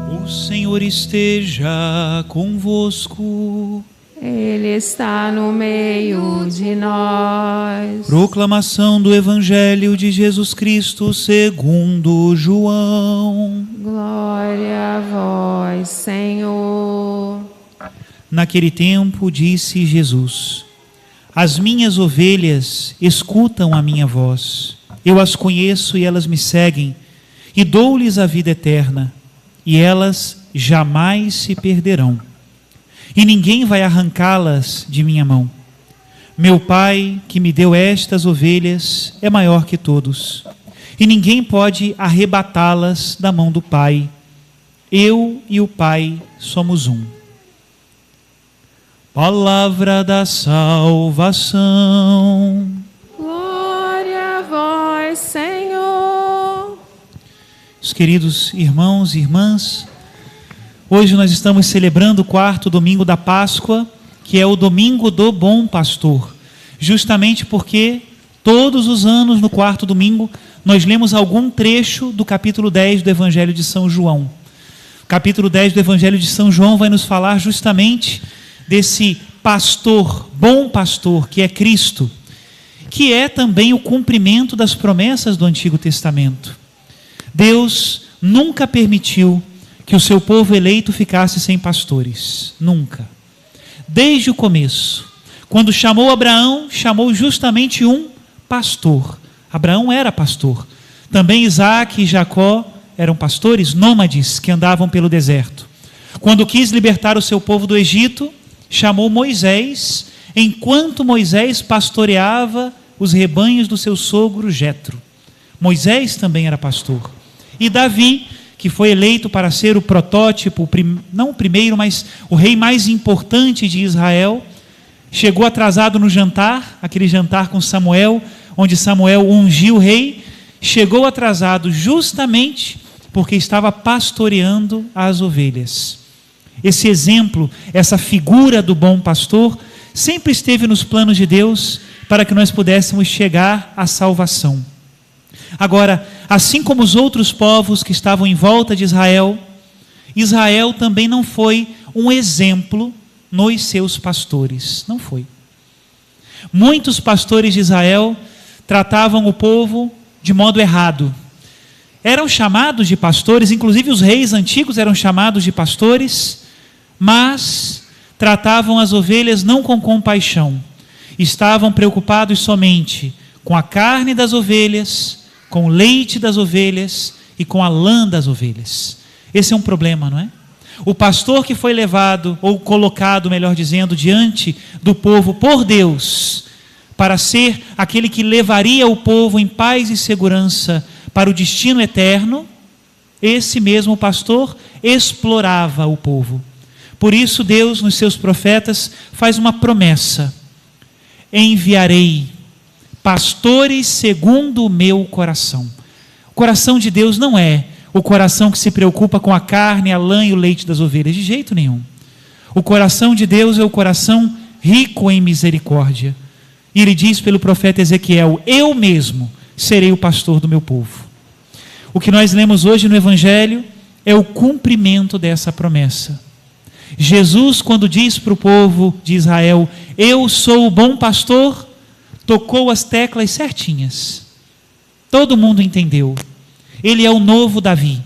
O Senhor esteja convosco. Ele está no meio de nós. Proclamação do Evangelho de Jesus Cristo segundo João. Glória a vós, Senhor. Naquele tempo disse Jesus: As minhas ovelhas escutam a minha voz. Eu as conheço e elas me seguem, e dou-lhes a vida eterna, e elas jamais se perderão, e ninguém vai arrancá-las de minha mão. Meu Pai, que me deu estas ovelhas, é maior que todos, e ninguém pode arrebatá-las da mão do Pai. Eu e o Pai somos um. Palavra da salvação. Glória a vós, Senhor. Os queridos irmãos e irmãs, hoje nós estamos celebrando o 4º domingo da Páscoa, que é o domingo do Bom Pastor, justamente porque todos os anos no 4º domingo nós lemos algum trecho do capítulo 10 do Evangelho de São João. O capítulo 10 do Evangelho de São João vai nos falar justamente desse pastor, bom pastor, que é Cristo, que é também o cumprimento das promessas do Antigo Testamento. Deus nunca permitiu que o seu povo eleito ficasse sem pastores, nunca. Desde o começo, quando chamou Abraão, chamou justamente um pastor. Abraão era pastor. Também Isaac e Jacó eram pastores nômades que andavam pelo deserto. Quando quis libertar o seu povo do Egito, chamou Moisés, enquanto Moisés pastoreava os rebanhos do seu sogro Jetro. Moisés também era pastor. E Davi, que foi eleito para ser o protótipo, não o primeiro, mas o rei mais importante de Israel, chegou atrasado no jantar, aquele jantar com Samuel, onde Samuel ungiu o rei, chegou atrasado justamente porque estava pastoreando as ovelhas. Esse exemplo, essa figura do bom pastor, sempre esteve nos planos de Deus para que nós pudéssemos chegar à salvação. Agora, assim como os outros povos que estavam em volta de Israel, Israel também não foi um exemplo nos seus pastores. Não foi. Muitos pastores de Israel tratavam o povo de modo errado. Eram chamados de pastores, inclusive os reis antigos eram chamados de pastores, mas tratavam as ovelhas não com compaixão. Estavam preocupados somente com a carne das ovelhas, com o leite das ovelhas e com a lã das ovelhas. Esse é um problema, não é? O pastor que foi levado, ou colocado, melhor dizendo, diante do povo por Deus, para ser aquele que levaria o povo em paz e segurança para o destino eterno, esse mesmo pastor explorava o povo. Por isso Deus, nos seus profetas, faz uma promessa: enviarei pastores segundo o meu coração. O coração de Deus não é o coração que se preocupa com a carne, a lã e o leite das ovelhas, de jeito nenhum. O coração de Deus é o coração rico em misericórdia. E ele diz pelo profeta Ezequiel: eu mesmo serei o pastor do meu povo. O que nós lemos hoje no Evangelho é o cumprimento dessa promessa. Jesus, quando diz para o povo de Israel: eu sou o bom pastor, tocou as teclas certinhas. Todo mundo entendeu. Ele é o novo Davi,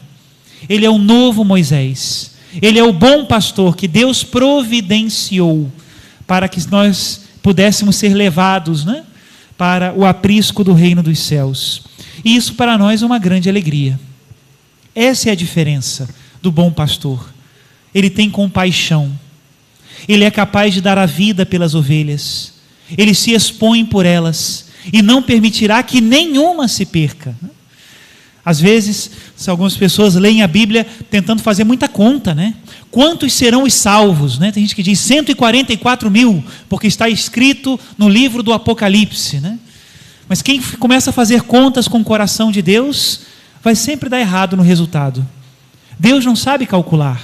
ele é o novo Moisés, ele é o bom pastor que Deus providenciou para que nós pudéssemos ser levados, né, para o aprisco do reino dos céus. E isso para nós é uma grande alegria. Essa é a diferença do bom pastor. Ele tem compaixão, ele é capaz de dar a vida pelas ovelhas, ele se expõe por elas e não permitirá que nenhuma se perca. Às vezes, algumas pessoas leem a Bíblia tentando fazer muita conta, né? Quantos serão os salvos, né? Tem gente que diz 144 mil, porque está escrito no livro do Apocalipse, né? Mas quem começa a fazer contas com o coração de Deus, vai sempre dar errado no resultado. Deus não sabe calcular.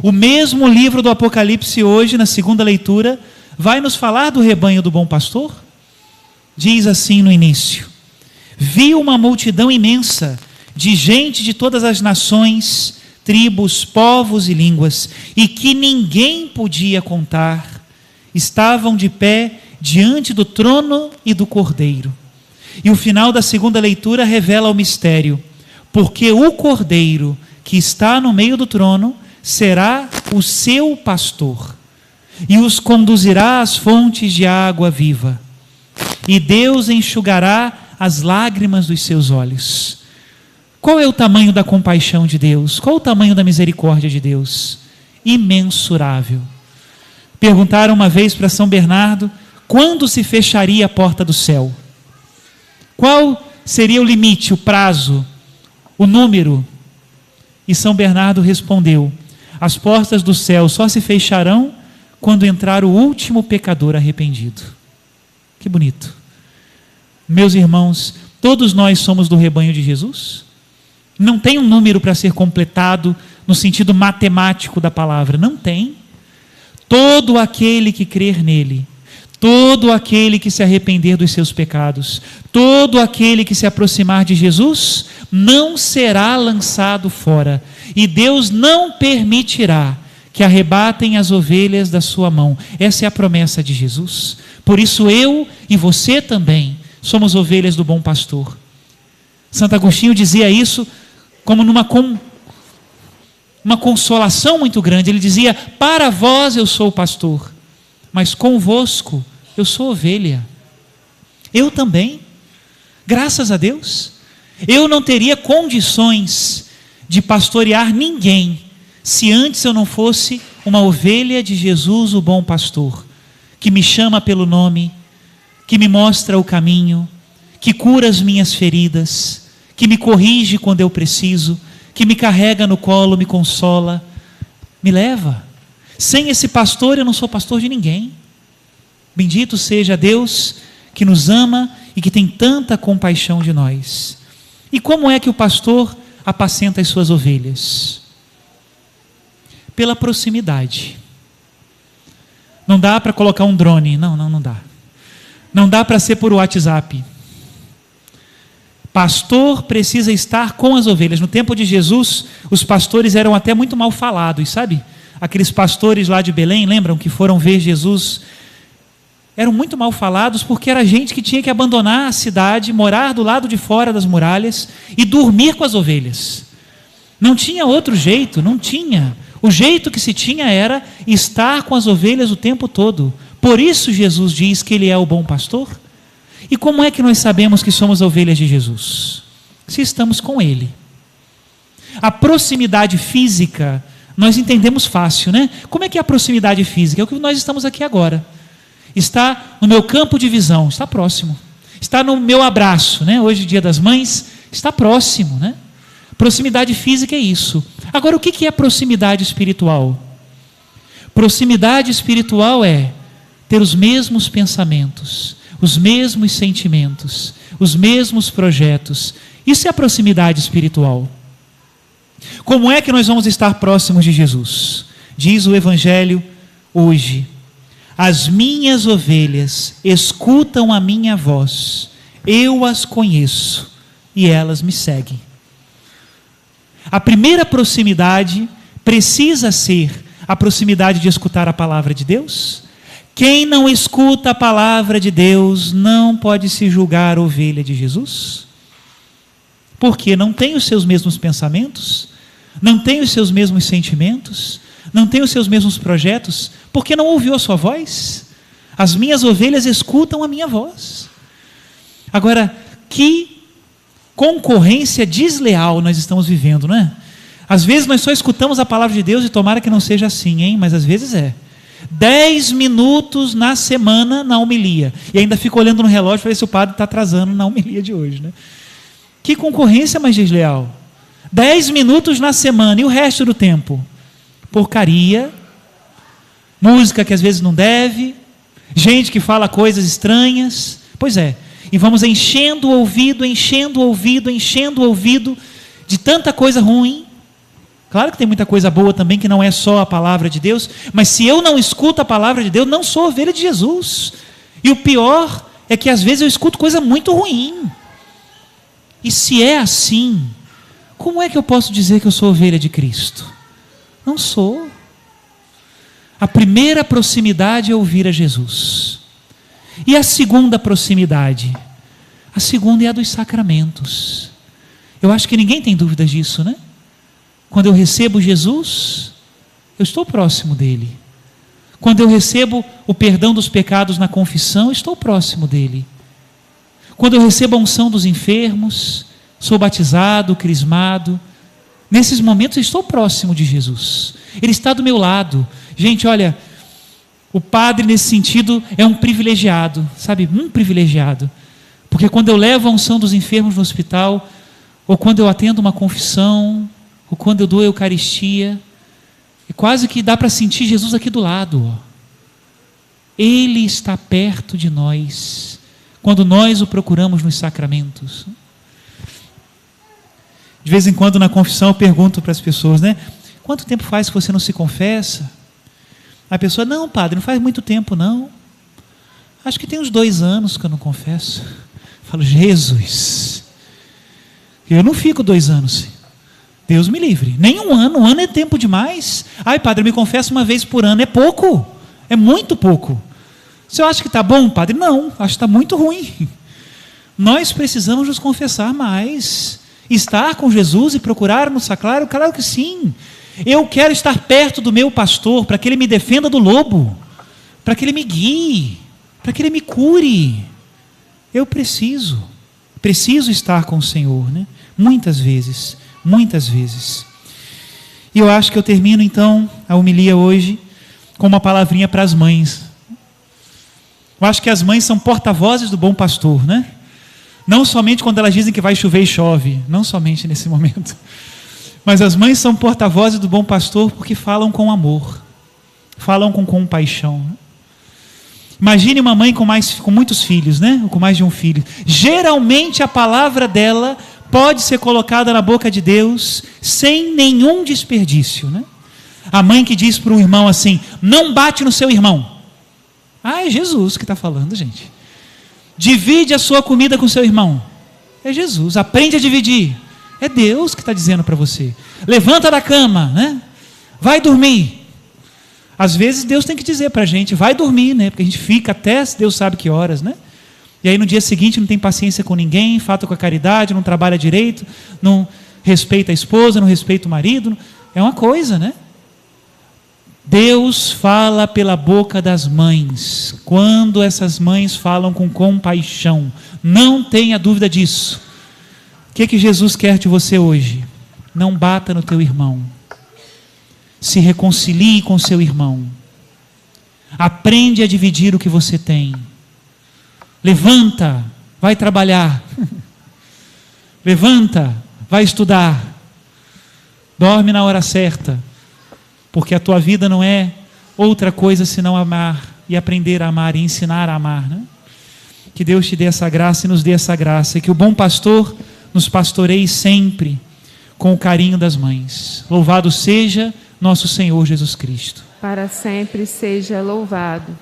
O mesmo livro do Apocalipse hoje, na segunda leitura, vai nos falar do rebanho do bom pastor? Diz assim no início: vi uma multidão imensa de gente de todas as nações, tribos, povos e línguas, e que ninguém podia contar, estavam de pé diante do trono e do Cordeiro. E o final da segunda leitura revela o mistério, porque o Cordeiro que está no meio do trono será o seu pastor, e os conduzirá às fontes de água viva, e Deus enxugará as lágrimas dos seus olhos. Qual é o tamanho da compaixão de Deus? Qual o tamanho da misericórdia de Deus? Imensurável. Perguntaram uma vez para São Bernardo quando se fecharia a porta do céu. Qual seria o limite, o prazo, o número? E São Bernardo respondeu: as portas do céu só se fecharão quando entrar o último pecador arrependido. Que bonito. Meus irmãos, todos nós somos do rebanho de Jesus? Não tem um número para ser completado no sentido matemático da palavra, não tem. Todo aquele que crer nele, todo aquele que se arrepender dos seus pecados, todo aquele que se aproximar de Jesus, não será lançado fora, e Deus não permitirá que arrebatem as ovelhas da sua mão. Essa é a promessa de Jesus. Por isso eu e você também somos ovelhas do bom pastor. Santo Agostinho dizia isso como uma consolação muito grande. Ele dizia: para vós eu sou o pastor, mas convosco eu sou ovelha. Eu também, graças a Deus, eu não teria condições de pastorear ninguém se antes eu não fosse uma ovelha de Jesus, o bom pastor, que me chama pelo nome, que me mostra o caminho, que cura as minhas feridas, que me corrige quando eu preciso, que me carrega no colo, me consola, me leva. Sem esse pastor eu não sou pastor de ninguém. Bendito seja Deus que nos ama e que tem tanta compaixão de nós. E como é que o pastor apacenta as suas ovelhas? Pela proximidade. Não dá para colocar um drone, não dá. Não dá para ser por WhatsApp. Pastor precisa estar com as ovelhas. No tempo de Jesus, os pastores eram até muito mal falados, sabe? Aqueles pastores lá de Belém, lembram que foram ver Jesus? Eram muito mal falados porque era gente que tinha que abandonar a cidade, morar do lado de fora das muralhas e dormir com as ovelhas. Não tinha outro jeito, não tinha. O jeito que se tinha era estar com as ovelhas o tempo todo. Por isso Jesus diz que Ele é o bom pastor. E como é que nós sabemos que somos ovelhas de Jesus? Se estamos com Ele. A proximidade física, nós entendemos fácil, né? Como é que é a proximidade física? É o que nós estamos aqui agora. Está no meu campo de visão, está próximo. Está no meu abraço, né? Hoje, Dia das Mães, está próximo, né? Proximidade física é isso. Agora, o que é proximidade espiritual? Proximidade espiritual é ter os mesmos pensamentos, os mesmos sentimentos, os mesmos projetos. Isso é a proximidade espiritual. Como é que nós vamos estar próximos de Jesus? Diz o Evangelho hoje: as minhas ovelhas escutam a minha voz, eu as conheço e elas me seguem. A primeira proximidade precisa ser a proximidade de escutar a palavra de Deus. Quem não escuta a palavra de Deus não pode se julgar ovelha de Jesus, porque não tem os seus mesmos pensamentos, não tem os seus mesmos sentimentos, não tem os seus mesmos projetos, porque não ouviu a sua voz. As minhas ovelhas escutam a minha voz. Agora, que concorrência desleal nós estamos vivendo, não é? Às vezes nós só escutamos a palavra de Deus, e tomara que não seja assim, hein? Mas às vezes é. 10 minutos na semana na homilia. E ainda fico olhando no relógio para ver se o padre está atrasando na homilia de hoje, né? Que concorrência mais desleal. 10 minutos na semana e o resto do tempo? Porcaria, música que às vezes não deve, gente que fala coisas estranhas. Pois é. E vamos enchendo o ouvido de tanta coisa ruim. Claro que tem muita coisa boa também, que não é só a palavra de Deus, mas se eu não escuto a palavra de Deus, não sou ovelha de Jesus. E o pior é que às vezes eu escuto coisa muito ruim. E se é assim, Como é que eu posso dizer que eu sou ovelha de Cristo? Não sou. A primeira proximidade é ouvir a Jesus. E a segunda proximidade? A segunda é a dos sacramentos. Eu acho que ninguém tem dúvidas disso, né? Quando eu recebo Jesus, eu estou próximo dele. Quando eu recebo o perdão dos pecados na confissão, eu estou próximo dele. Quando eu recebo a unção dos enfermos, sou batizado, crismado, nesses momentos eu estou próximo de Jesus. Ele está do meu lado. Gente, olha, o padre nesse sentido é um privilegiado, sabe? Um privilegiado. Porque quando eu levo a unção dos enfermos no hospital, ou quando eu atendo uma confissão, ou quando eu dou a Eucaristia, é quase que dá para sentir Jesus aqui do lado. Ó. Ele está perto de nós, quando nós o procuramos nos sacramentos. De vez em quando na confissão eu pergunto para as pessoas, né? Quanto tempo faz que você não se confessa? A pessoa, não, padre, não faz muito tempo não. Acho que tem uns 2 anos que eu não confesso. Eu falo, Jesus, eu não fico 2 anos. Deus me livre. Nem 1 ano é tempo demais. Ai, padre, eu me confesso 1 vez por ano. É pouco, é muito pouco. Você acha que está bom, padre? Não, acho que está muito ruim. Nós precisamos nos confessar mais. Estar com Jesus e procurar no sacrário? Claro que sim. Eu quero estar perto do meu pastor, para que ele me defenda do lobo, para que ele me guie, para que ele me cure. Eu preciso estar com o Senhor, né? Muitas vezes. E eu acho que eu termino então a homilia hoje com uma palavrinha para as mães. Eu acho que as mães são porta-vozes do bom pastor, né? Não somente quando elas dizem que vai chover e chove, não somente nesse momento. Mas as mães são porta-vozes do bom pastor porque falam com amor, falam com compaixão. Imagine uma mãe com muitos filhos, né? Ou com mais de um filho. Geralmente a palavra dela pode ser colocada na boca de Deus sem nenhum desperdício, né? A mãe que diz para o irmão assim, não bate no seu irmão. Ah, é Jesus que está falando, gente. Divide a sua comida com seu irmão. É Jesus, aprende a dividir. É Deus que está dizendo para você. Levanta da cama, né? Vai dormir. Às vezes Deus tem que dizer para a gente, vai dormir, né? Porque a gente fica até Deus sabe que horas, né? E aí no dia seguinte não tem paciência com ninguém, falta com a caridade, não trabalha direito, não respeita a esposa, não respeita o marido. É uma coisa, né? Deus fala pela boca das mães, quando essas mães falam com compaixão. Não tenha dúvida disso. O que Jesus quer de você hoje? Não bata no teu irmão. Se reconcilie com seu irmão. Aprende a dividir o que você tem. Levanta, vai trabalhar. Levanta, vai estudar. Dorme na hora certa. Porque a tua vida não é outra coisa senão amar e aprender a amar e ensinar a amar, né? Que Deus te dê essa graça e nos dê essa graça. E que o bom pastor nos pastoreie sempre com o carinho das mães. Louvado seja nosso Senhor Jesus Cristo. Para sempre seja louvado.